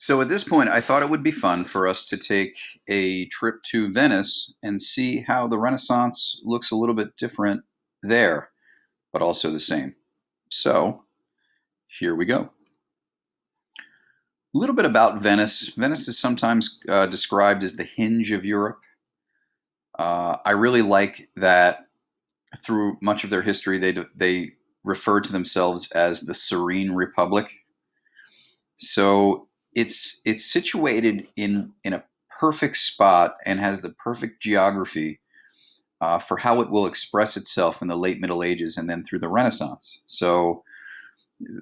So at this point, I thought it would be fun for us to take a trip to Venice and see how the Renaissance looks a little bit different there, but also the same. So here we go. A little bit about Venice. Venice is sometimes described as the hinge of Europe. I really like that through much of their history, they referred to themselves as the Serene Republic. So it's situated in a perfect spot and has the perfect geography for how it will express itself in the late Middle Ages and then through the Renaissance. So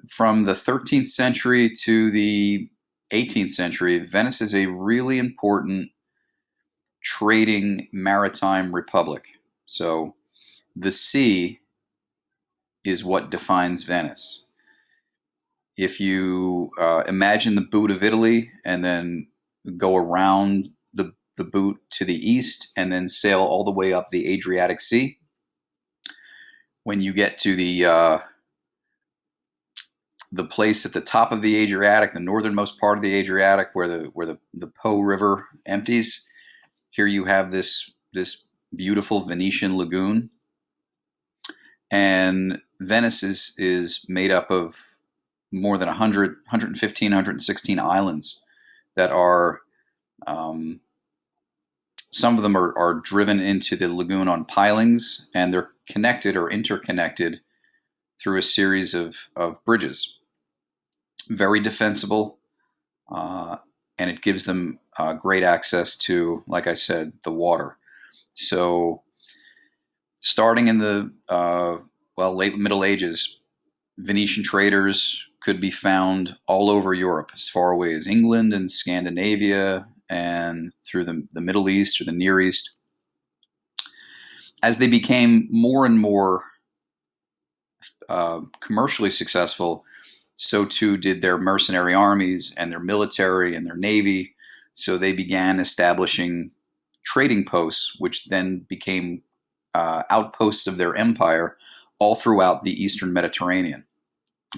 from the 13th century to the 18th century, Venice is a really important trading maritime republic. So the sea is what defines Venice. If you imagine the boot of Italy and then go around the boot to the east and then sail all the way up the Adriatic Sea, when you get to the place at the top of the Adriatic, the northernmost part of the Adriatic, where the Po River empties, here you have this beautiful Venetian lagoon, and Venice is made up of more than 100, 115, 116 islands that are, um, some of them are driven into the lagoon on pilings, and they're connected or interconnected through a series of bridges. Very defensible, uh, and it gives them great access to, like I said, the water. So, starting in the late Middle Ages, Venetian traders could be found all over Europe, as far away as England and Scandinavia, and through the Middle East or the Near East. As they became more and more commercially successful, so too did their mercenary armies and their military and their navy. So they began establishing trading posts, which then became outposts of their empire all throughout the Eastern Mediterranean.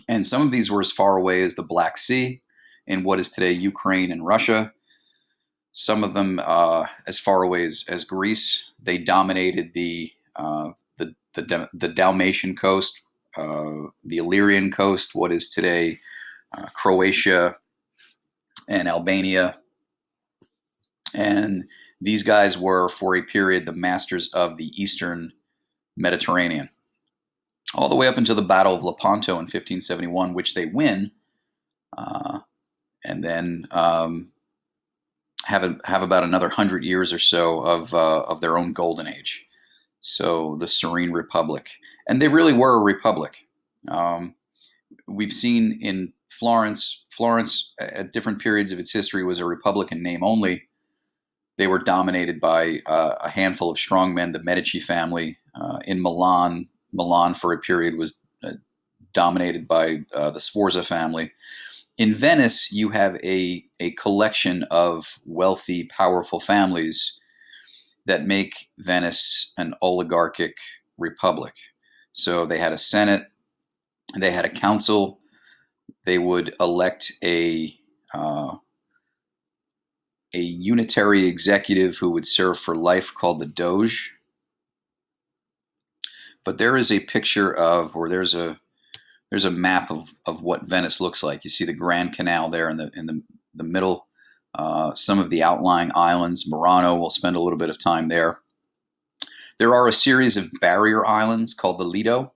And some of these were as far away as the Black Sea in what is today Ukraine and Russia. Some of them as far away as Greece. They dominated the Dalmatian coast, the Illyrian coast, what is today Croatia and Albania. And these guys were, for a period, the masters of the Eastern Mediterranean, all the way up until the Battle of Lepanto in 1571, which they win, and then have about another 100 years or so of their own golden age. So the Serene Republic, and they really were a republic. Um, we've seen in Florence at different periods of its history was a republic in name only. They were dominated by a handful of strongmen, the Medici family. In Milan for a period was dominated by the Sforza family. In Venice, you have a collection of wealthy, powerful families that make Venice an oligarchic republic. So they had a senate, they had a council, they would elect a unitary executive who would serve for life called the Doge. But there is a picture of, or there's a map of what Venice looks like. You see the Grand Canal there in the middle. Some of the outlying islands, Murano, we'll spend a little bit of time there. There are a series of barrier islands called the Lido.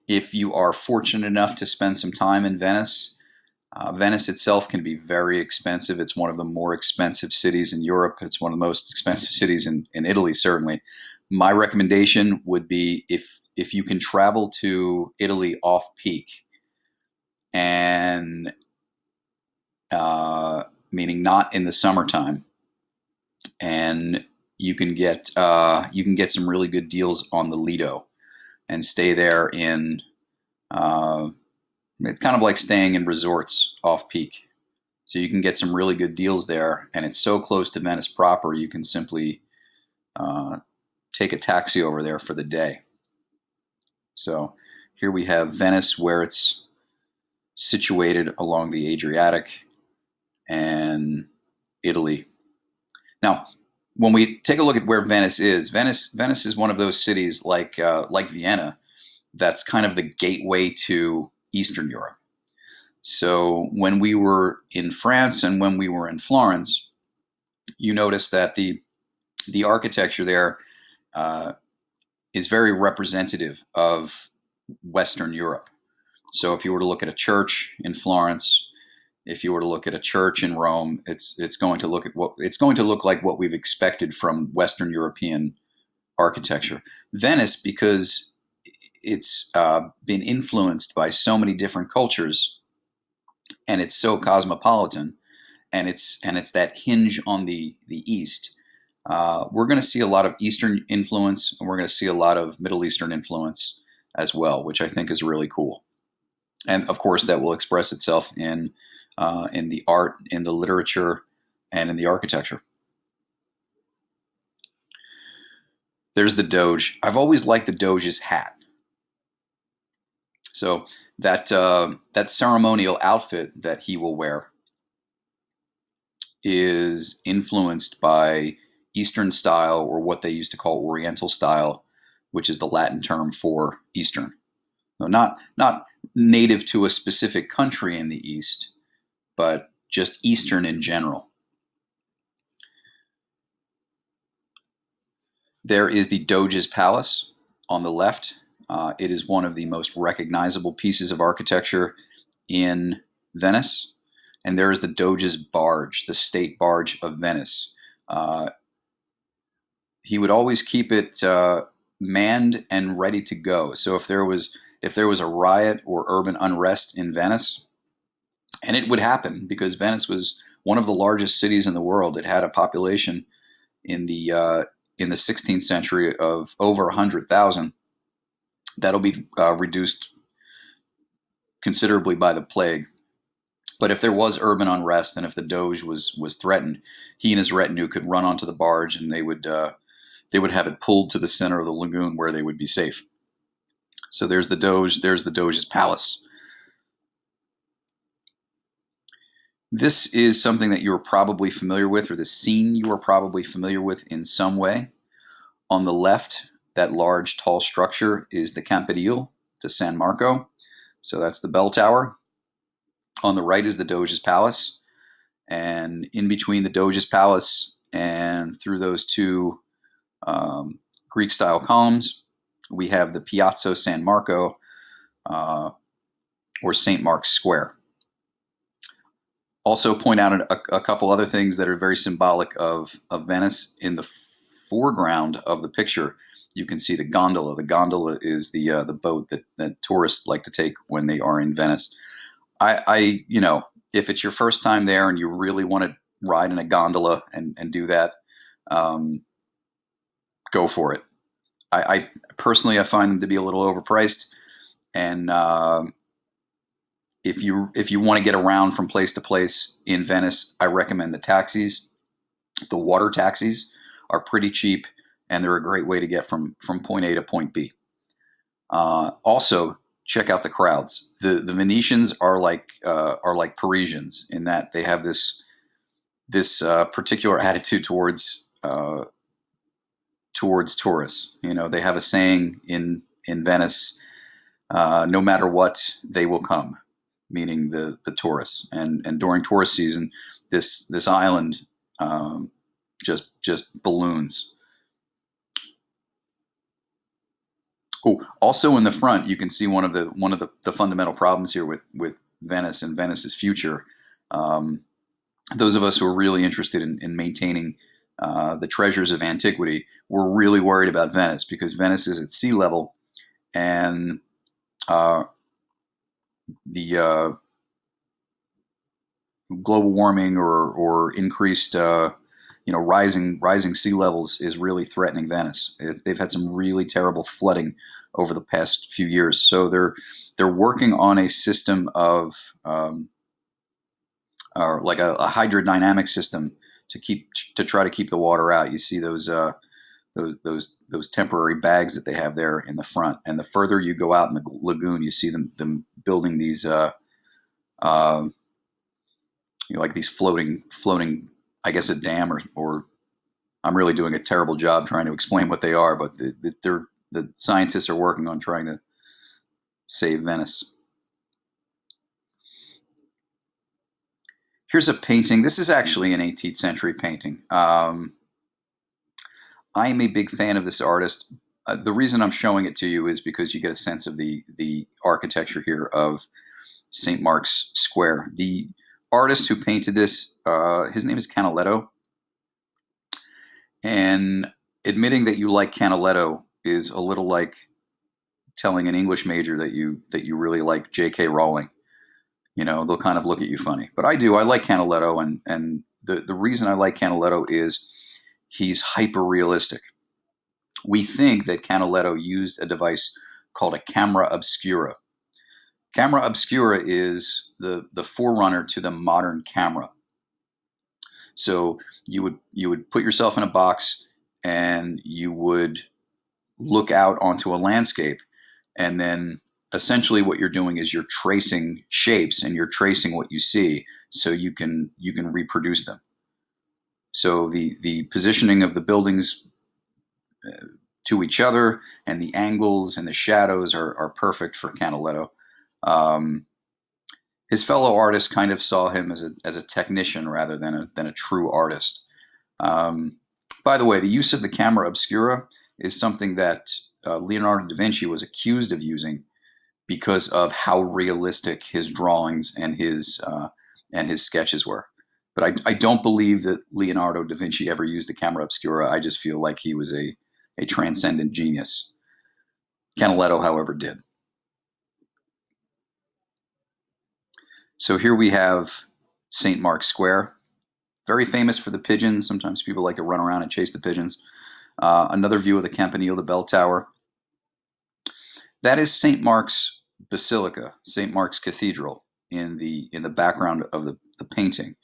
If you are fortunate enough to spend some time in Venice, Venice itself can be very expensive. It's one of the more expensive cities in Europe. It's one of the most expensive cities in Italy, certainly. My recommendation would be if you can travel to Italy off peak, and meaning not in the summertime, and you can get some really good deals on the Lido and stay there in. It's kind of like staying in resorts off peak. So you can get some really good deals there, and it's so close to Venice proper, you can simply take a taxi over there for the day. So here we have Venice, where it's situated along the Adriatic and Italy. Now, when we take a look at where Venice is, Venice is one of those cities like Vienna that's kind of the gateway to Eastern Europe. So when we were in France and when we were in Florence, you notice that the architecture there uh, is very representative of Western Europe. So if you were to look at a church in Florence, if you were to look at a church in Rome, it's going to look like what we've expected from Western European architecture. Venice, because it's been influenced by so many different cultures, and it's so cosmopolitan, and it's that hinge on the East. We're going to see a lot of Eastern influence, and we're going to see a lot of Middle Eastern influence as well, which I think is really cool. And of course, that will express itself in the art, in the literature, and in the architecture. There's the Doge. I've always liked the Doge's hat. So that ceremonial outfit that he will wear is influenced by Eastern style, or what they used to call Oriental style, which is the Latin term for Eastern. So not native to a specific country in the East, but just Eastern in general. There is the Doge's Palace on the left. It is one of the most recognizable pieces of architecture in Venice. And there is the Doge's Barge, the state barge of Venice. He would always keep it manned and ready to go. So if there was a riot or urban unrest in Venice, and it would happen because Venice was one of the largest cities in the world. It had a population in the 16th century of over 100,000. That'll be reduced considerably by the plague. But if there was urban unrest and if the Doge was threatened, he and his retinue could run onto the barge, and they would have it pulled to the center of the lagoon where they would be safe. So there's the Doge. There's the Doge's palace. This is something that you're probably familiar with, or the scene you are probably familiar with in some way. On the left, that large, tall structure is the Campanile de San Marco. So that's the bell tower. On the right is the Doge's Palace. And in between the Doge's Palace and through those two Greek-style columns, we have the Piazza San Marco, or St. Mark's Square. Also point out a couple other things that are very symbolic of Venice. In the foreground of the picture, you can see the gondola. The gondola is the boat that tourists like to take when they are in Venice. If it's your first time there and you really want to ride in a gondola and do that, go for it. I personally, I find them to be a little overpriced, and if you want to get around from place to place in Venice, I recommend the taxis. The water taxis are pretty cheap, and they're a great way to get from point A to point B. Also, check out the crowds. The Venetians are like Parisians in that they have this particular attitude towards tourists. They have a saying in Venice: no matter what, they will come, meaning the tourists. And during tourist season, this island just balloons. Oh, also in the front, you can see one of the fundamental problems here with Venice and Venice's future. Those of us who are really interested in maintaining the treasures of antiquity, we're really worried about Venice because Venice is at sea level, and the global warming or increased rising sea levels is really threatening Venice. They've had some really terrible flooding over the past few years, so they're working on a system of like a hydrodynamic system to try to keep the water out. You see those temporary bags that they have there in the front, and the further you go out in the lagoon, you see them building these Uh, like these floating, I guess a dam, or I'm really doing a terrible job trying to explain what they are, but the scientists are working on trying to save Venice. Here's a painting. This is actually an 18th century painting. I am a big fan of this artist. The reason I'm showing it to you is because you get a sense of the architecture here of St. Mark's Square. The artist who painted this, his name is Canaletto. And admitting that you like Canaletto is a little like telling an English major that you really like J.K. Rowling. You know, they'll kind of look at you funny. But I do. I like Canaletto, and the reason I like Canaletto is he's hyper realistic. We think that Canaletto used a device called a camera obscura. Camera obscura is the forerunner to the modern camera. So you would put yourself in a box and you would look out onto a landscape, and then essentially what you're doing is you're tracing shapes and you're tracing what you see so you can reproduce them. So the positioning of the buildings to each other and the angles and the shadows are perfect for Canaletto. Um, his fellow artists kind of saw him as a technician rather than a true artist. Um, by the way, the use of the camera obscura is something that Leonardo da Vinci was accused of using because of how realistic his drawings and his sketches were. But I don't believe that Leonardo da Vinci ever used the camera obscura. I just feel like he was a transcendent genius. Canaletto, however, did. So here we have St. Mark's Square, very famous for the pigeons. Sometimes people like to run around and chase the pigeons. Another view of the Campanile, the bell tower. That is St. Mark's Basilica, St. Mark's Cathedral in the background of the painting.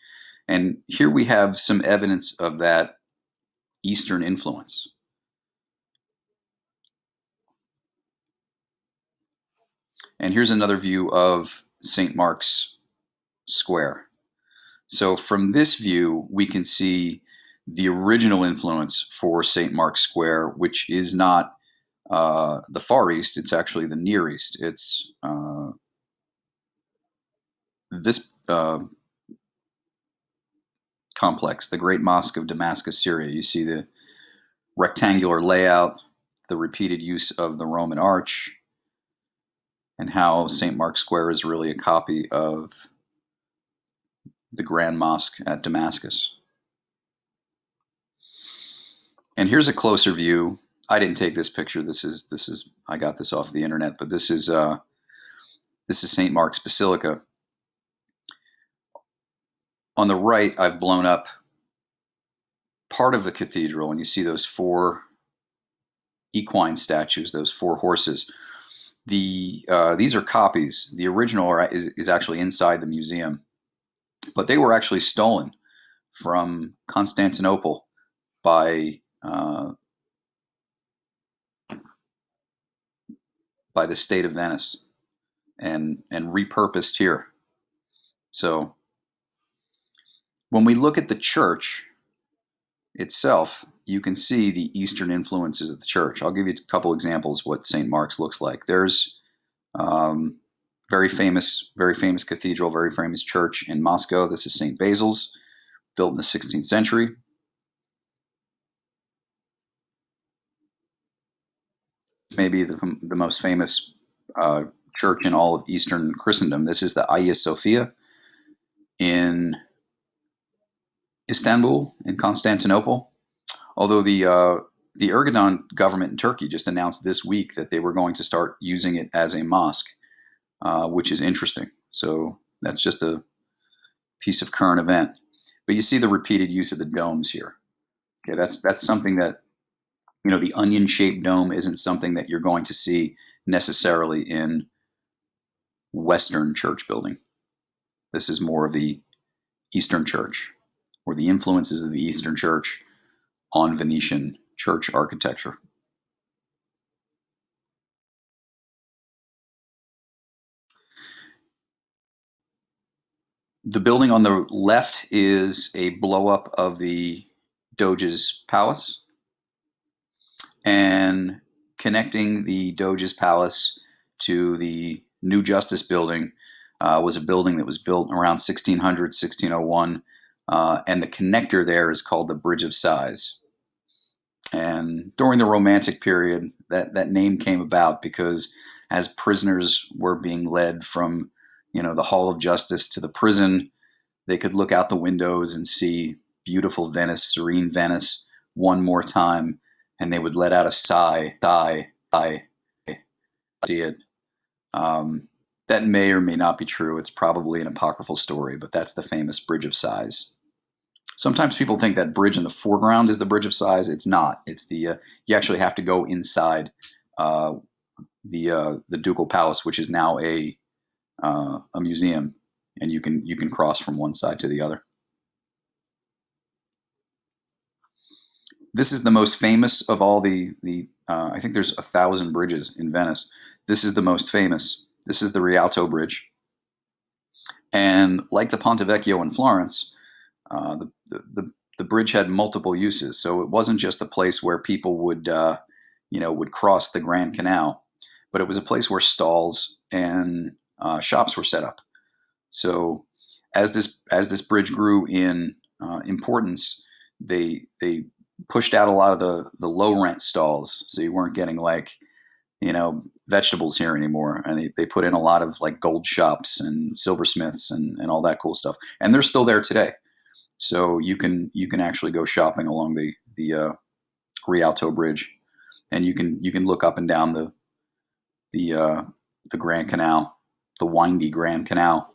And here we have some evidence of that Eastern influence. And here's another view of St. Mark's Square. So from this view, we can see the original influence for St. Mark's Square, which is not the Far East, it's actually the Near East. It's this complex, the Great Mosque of Damascus, Syria. You see the rectangular layout, the repeated use of the Roman arch, and how St. Mark's Square is really a copy of the Grand Mosque at Damascus. And here's a closer view. I didn't take this picture. This is I got this off the internet, but this is St. Mark's Basilica. On the right, I've blown up part of the cathedral, and you see those four equine statues, those four horses. These are copies. The original is actually inside the museum, but they were actually stolen from Constantinople by the state of Venice and repurposed here. So when we look at the church itself, you can see the Eastern influences of the church. I'll give you a couple examples of what St. Mark's looks like. There's very famous cathedral, very famous church in Moscow. This is St. Basil's, built in the 16th century. Maybe the most famous church in all of Eastern Christendom. This is the Hagia Sophia in Istanbul, in Constantinople. Although the Erdogan government in Turkey just announced this week that they were going to start using it as a mosque, which is interesting. So that's just a piece of current event. But you see the repeated use of the domes here. Okay, that's something that, you know, the onion-shaped dome isn't something that you're going to see necessarily in Western church building. This is more of the Eastern Church, or the influences of the Eastern Church on Venetian church architecture. The building on the left is a blow up of the Doge's palace, and connecting the Doge's palace to the new Justice building was a building that was built around 1600, 1601, and the connector there is called the Bridge of Sighs. And during the Romantic period, that name came about because as prisoners were being led from, the Hall of Justice to the prison, they could look out the windows and see beautiful Venice, serene Venice, one more time, and they would let out a sigh, see it. That may or may not be true. It's probably an apocryphal story, but that's the famous Bridge of Sighs. Sometimes people think that bridge in the foreground is the Bridge of Sighs. It's not. It's the you actually have to go inside the Ducal Palace, which is now a museum, and you can cross from one side to the other. This is the most famous of all the I think there's 1,000 bridges in Venice. This is the most famous. This is the Rialto Bridge, and like the Ponte Vecchio in Florence, the bridge had multiple uses. So it wasn't just a place where people would would cross the Grand Canal, but it was a place where stalls and shops were set up. So as this bridge grew in importance, they pushed out a lot of the low rent stalls, so you weren't getting vegetables here anymore, and they put in a lot of like gold shops and silversmiths and all that cool stuff, and they're still there today. So you can actually go shopping along the Rialto Bridge, and you can look up and down the Grand Canal, the windy Grand Canal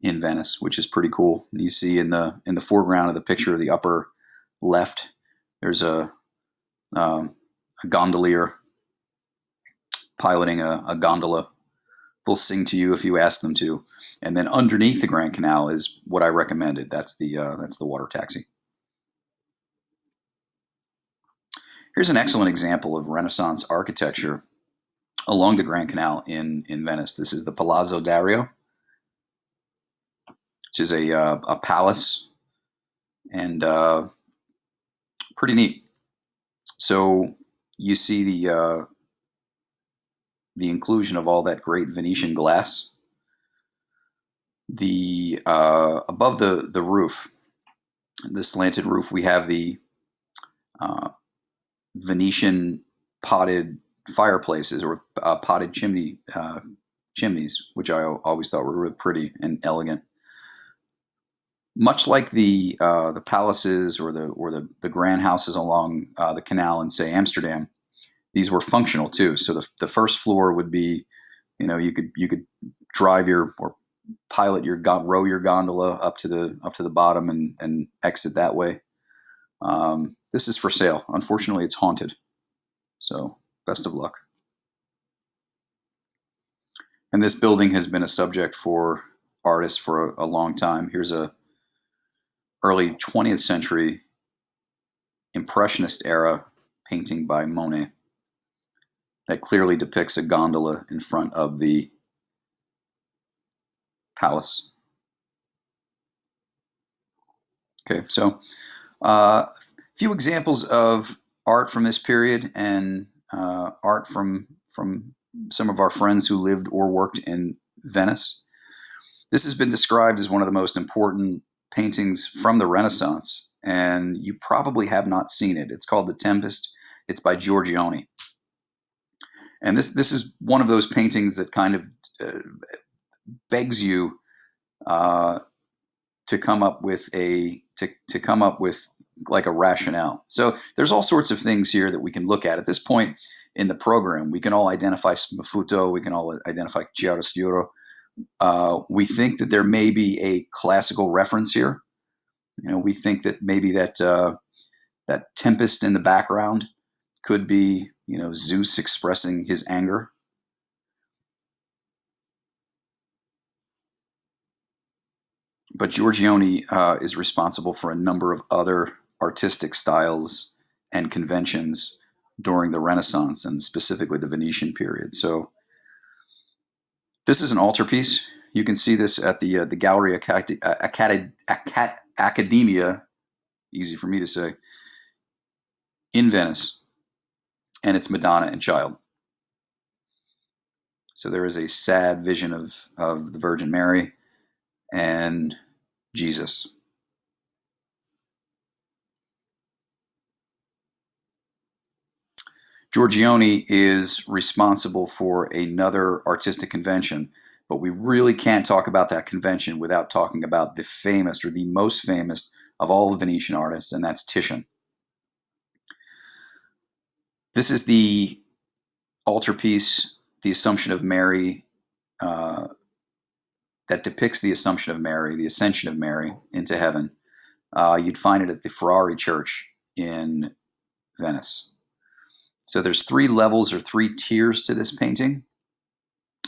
in Venice, which is pretty cool. You see in the foreground of the picture, the upper left, there's a gondolier piloting a gondola. They'll sing to you if you ask them to. And then underneath the Grand Canal is what I recommended. That's the water taxi. Here's an excellent example of Renaissance architecture along the Grand Canal in Venice. This is the Palazzo Dario, which is a palace, and pretty neat. So you see the inclusion of all that great Venetian glass. The above the roof, the slanted roof, we have the Venetian potted fireplaces, or potted chimneys, which I always thought were really pretty and elegant. Much like the palaces or the grand houses along the canal in, say, Amsterdam, these were functional too. So the first floor would be, you could drive or pilot row your gondola up to the bottom and exit that way. This is for sale. Unfortunately, it's haunted. So best of luck. And this building has been a subject for artists for a long time. Here's a early 20th century Impressionist era painting by Monet that clearly depicts a gondola in front of the palace. Okay, so a few examples of art from this period, and art from some of our friends who lived or worked in Venice. This has been described as one of the most important paintings from the Renaissance, and you probably have not seen it. It's called The Tempest. It's by Giorgione. And this is one of those paintings that kind of begs you to come up with like a rationale. So there's all sorts of things here that we can look at this point in the program. We can all identify Smafuto. We can all identify Chiaroscuro. We think that there may be a classical reference here. We think that maybe that tempest in the background could be, Zeus expressing his anger. But Giorgione is responsible for a number of other artistic styles and conventions during the Renaissance, and specifically the Venetian period. So this is an altarpiece. You can see this at the Gallery Accademia, easy for me to say, in Venice, and it's Madonna and Child. So there is a sad vision of the Virgin Mary and Jesus. Giorgione is responsible for another artistic convention, but we really can't talk about that convention without talking about the famous, or the most famous, of all the Venetian artists, and that's Titian. This is the altarpiece, the Assumption of Mary, uh, that depicts the Assumption of Mary, the Ascension of Mary into heaven. You'd find it at the Ferrari Church in Venice. So there's 3 levels or 3 tiers to this painting.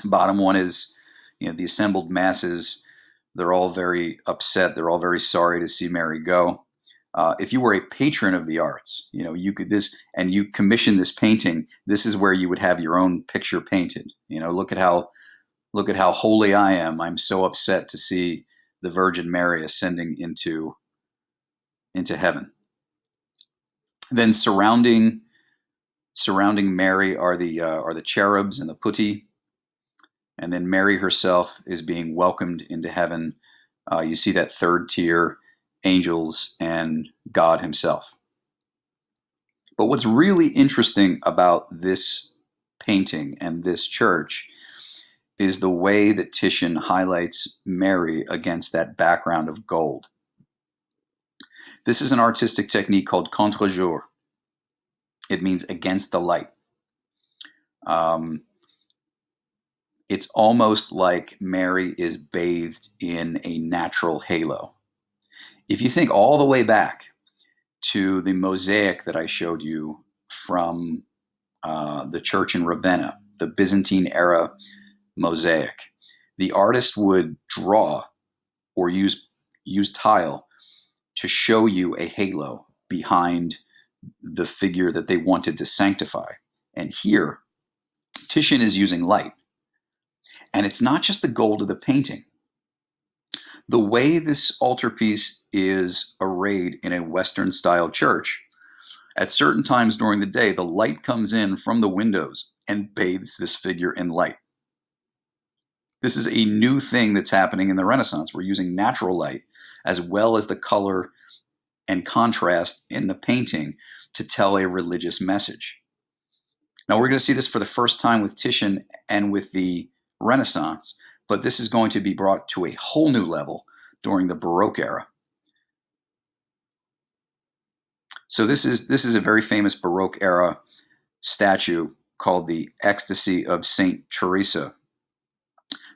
Bottom one is, the assembled masses. They're all very upset. They're all very sorry to see Mary go. If you were a patron of the arts, you could and you commission this painting. This is where you would have your own picture painted. Look at how holy I am. I'm so upset to see the Virgin Mary ascending into heaven. Then surrounding Mary are the cherubs and the putti, and then Mary herself is being welcomed into heaven. You see that 3rd tier, angels and God himself. But what's really interesting about this painting and this church is the way that Titian highlights Mary against that background of gold. This is an artistic technique called contre-jour. It means against the light. It's almost like Mary is bathed in a natural halo. If you think all the way back to the mosaic that I showed you from the church in Ravenna, the Byzantine era mosaic, the artist would draw or use tile to show you a halo behind the figure that they wanted to sanctify. And here, Titian is using light. And it's not just the gold of the painting. The way this altarpiece is arrayed in a Western-style church, at certain times during the day, the light comes in from the windows and bathes this figure in light. This is a new thing that's happening in the Renaissance. We're using natural light as well as the color and contrast in the painting to tell a religious message. Now, we're going to see this for the first time with Titian and with the Renaissance, but this is going to be brought to a whole new level during the Baroque era. So this is a very famous Baroque era statue called the Ecstasy of Saint Teresa.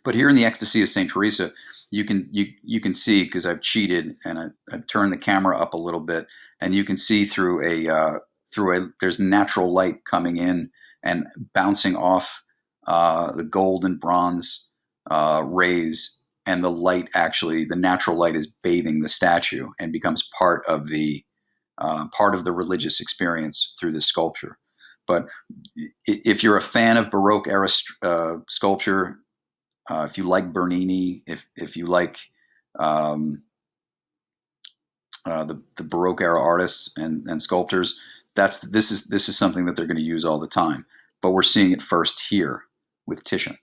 But here in the Ecstasy of Saint Teresa, you can see, because I've cheated and I've turned the camera up a little bit, and you can see there's natural light coming in and bouncing off the gold and bronze rays, and the natural light is bathing the statue and becomes part of the religious experience through this sculpture. But if you're a fan of Baroque era sculpture, if you like Bernini, if you like the Baroque era artists and sculptors, this is something that they're going to use all the time. But we're seeing it first here with Titian.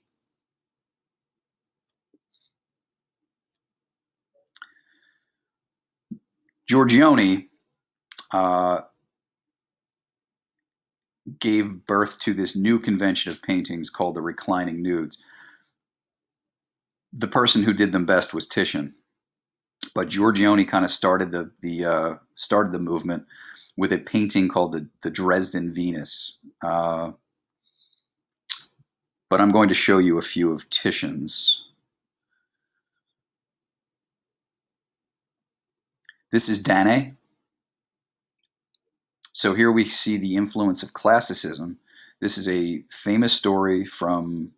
Giorgione gave birth to this new convention of paintings called the reclining nudes. The person who did them best was Titian, but Giorgione kind of started the movement with a painting called the Dresden Venus. But I'm going to show you a few of Titian's. This is Danae. So here we see the influence of classicism. This is a famous story from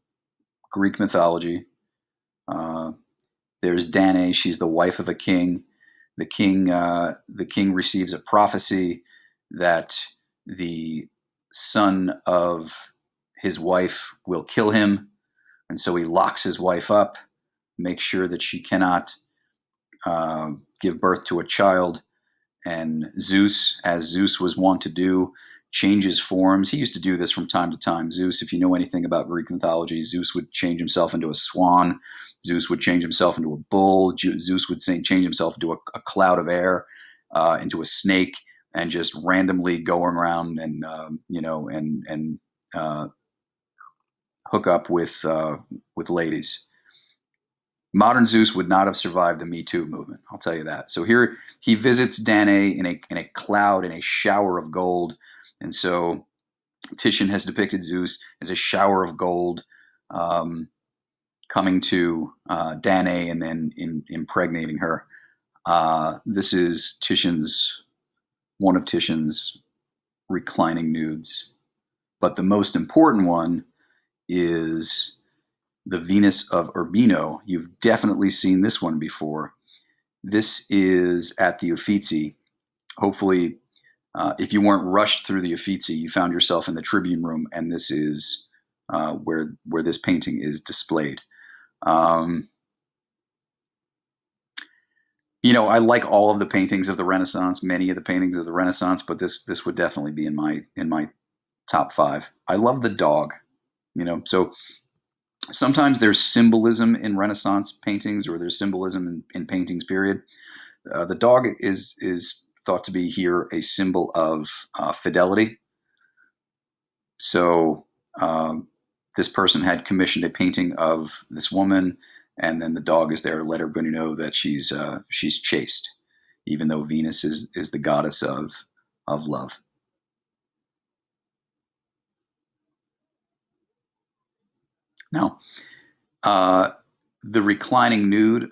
Greek mythology. There's Danae. She's the wife of a king. The king receives a prophecy that the son of his wife will kill him, and so he locks his wife up. make sure that she cannot give birth to a child. And Zeus, as Zeus was wont to do, changes forms. He used to do this from time to time. Zeus, if you know anything about Greek mythology, Zeus would change himself into a swan. Zeus would change himself into a bull. Zeus would change himself into a cloud of air, into a snake, and just randomly going around and uh, hook up with ladies. Modern Zeus would not have survived the Me Too movement. I'll tell you that. So here he visits Danae in a cloud, in a shower of gold, and so Titian has depicted Zeus as a shower of gold coming to Danae and then impregnating her. This is one of Titian's reclining nudes, but the most important one is the Venus of Urbino. You've definitely seen this one before. This is at the Uffizi. Hopefully, if you weren't rushed through the Uffizi, you found yourself in the Tribune Room, and this is where this painting is displayed. I like all of the paintings of the Renaissance, many of the paintings of the Renaissance, but this would definitely be in my top 5. I love the dog. So sometimes there's symbolism in Renaissance paintings, or there's symbolism in paintings, period. The dog is thought to be here a symbol of fidelity. So this person had commissioned a painting of this woman, and then the dog is there to let everybody know that she's chaste, even though Venus is the goddess of love. Now, the reclining nude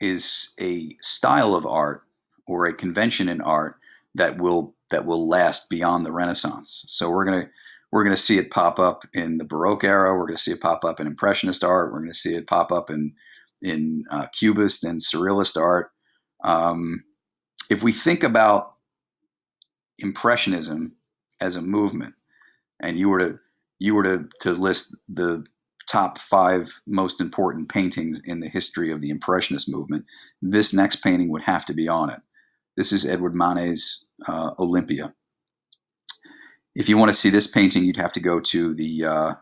is a style of art or a convention in art that will last beyond the Renaissance. So we're gonna see it pop up in the Baroque era. We're gonna see it pop up in Impressionist art. We're gonna see it pop up in Cubist and Surrealist art. If we think about Impressionism as a movement, and you were to list the top 5 most important paintings in the history of the Impressionist movement, this next painting would have to be on it. This is Edward Manet's Olympia. If you want to see this painting, you'd have to go to the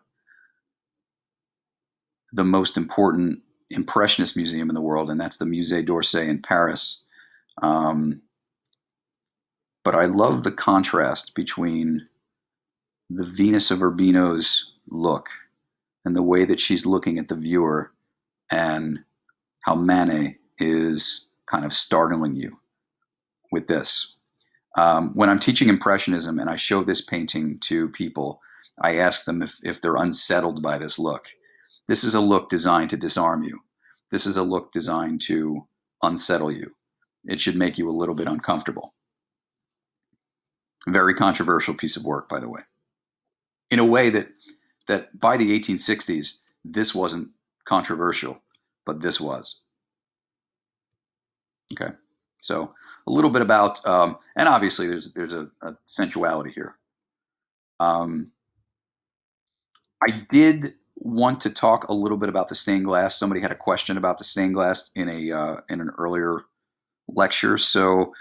most important Impressionist museum in the world, and that's the Musée d'Orsay in Paris. But I love the contrast between the Venus of Urbino's look and the way that she's looking at the viewer, and how Manet is kind of startling you with this. When I'm teaching Impressionism and I show this painting to people, I ask them if they're unsettled by this look. This is a look designed to disarm you. This is a look designed to unsettle you. It should make you a little bit uncomfortable. Very controversial piece of work, by the way. In a way that by the 1860s, this wasn't controversial, but this was. Okay, so a little bit about, and obviously there's a sensuality here. I did want to talk a little bit about the stained glass. Somebody had a question about the stained glass in an earlier lecture. So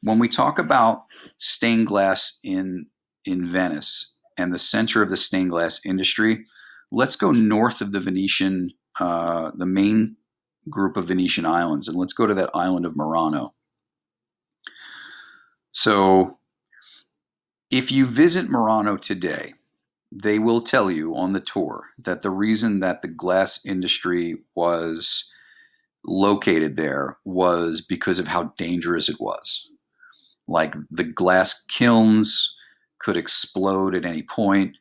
when we talk about stained glass in Venice and the center of the stained glass industry, let's go north of the Venetian, the main group of Venetian islands, and let's go to that island of Murano. So if you visit Murano today, they will tell you on the tour that the reason that the glass industry was located there was because of how dangerous it was. Like, the glass kilns could explode at any point,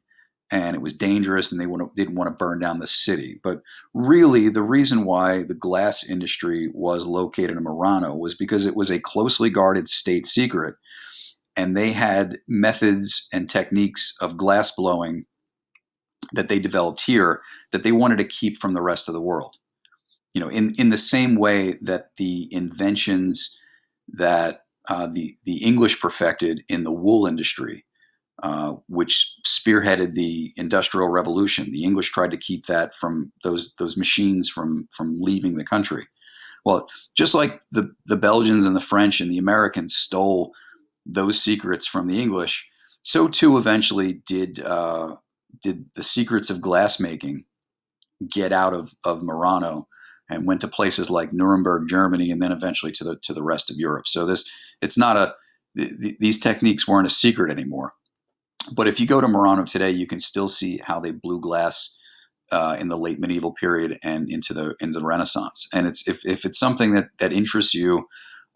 and it was dangerous, and they didn't want to burn down the city. But really, the reason why the glass industry was located in Murano was because it was a closely guarded state secret, and they had methods and techniques of glass blowing that they developed here that they wanted to keep from the rest of the world. In the same way that the inventions that the English perfected in the wool industry, which spearheaded the Industrial Revolution. The English tried to keep that from those machines from leaving the country. Well, just like the Belgians and the French and the Americans stole those secrets from the English, so too eventually did the secrets of glassmaking get out of Murano and went to places like Nuremberg, Germany, and then eventually to the rest of Europe. So it's not these techniques weren't a secret anymore. But if you go to Murano today, you can still see how they blew glass in the late medieval period and into the Renaissance. And if it's something that interests you,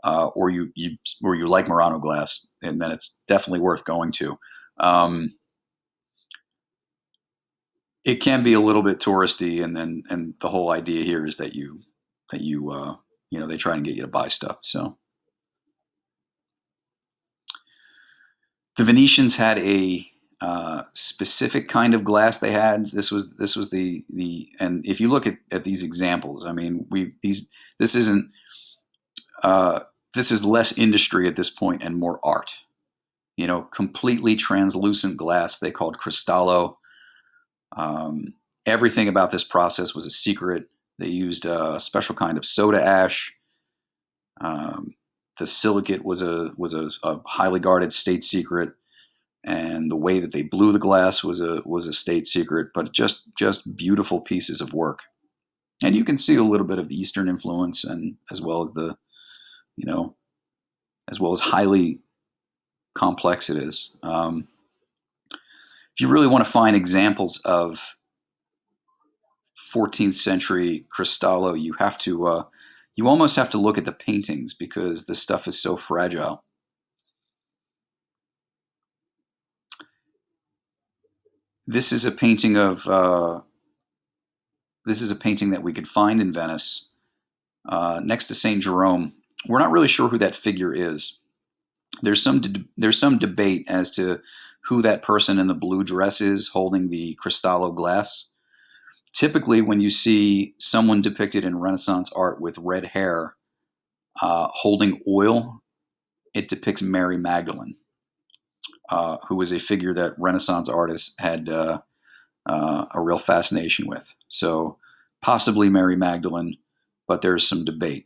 or you like Murano glass, and then it's definitely worth going to. It can be a little bit touristy, and the whole idea here is that they try and get you to buy stuff. So the Venetians had a specific kind of glass they had. This was and if you look at these examples, I mean, this isn't this is less industry at this point and more art. Completely translucent glass they called cristallo. Everything about this process was a secret. They used a special kind of soda ash. The silicate was a highly guarded state secret, and the way that they blew the glass was a state secret. But just beautiful pieces of work, and you can see a little bit of the Eastern influence, and as well as highly complex it is. If you really want to find examples of 14th century cristallo, you almost have to look at the paintings because this stuff is so fragile. This is a painting that we could find in Venice, next to St. Jerome. We're not really sure who that figure is. There's some debate as to who that person in the blue dress is holding the cristallo glass. Typically, when you see someone depicted in Renaissance art with red hair holding oil, it depicts Mary Magdalene, who was a figure that Renaissance artists had a real fascination with. So possibly Mary Magdalene, but there's some debate.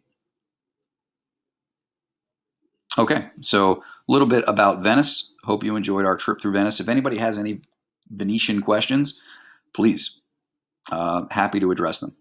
Okay, so a little bit about Venice. Hope you enjoyed our trip through Venice. If anybody has any Venetian questions, please, happy to address them.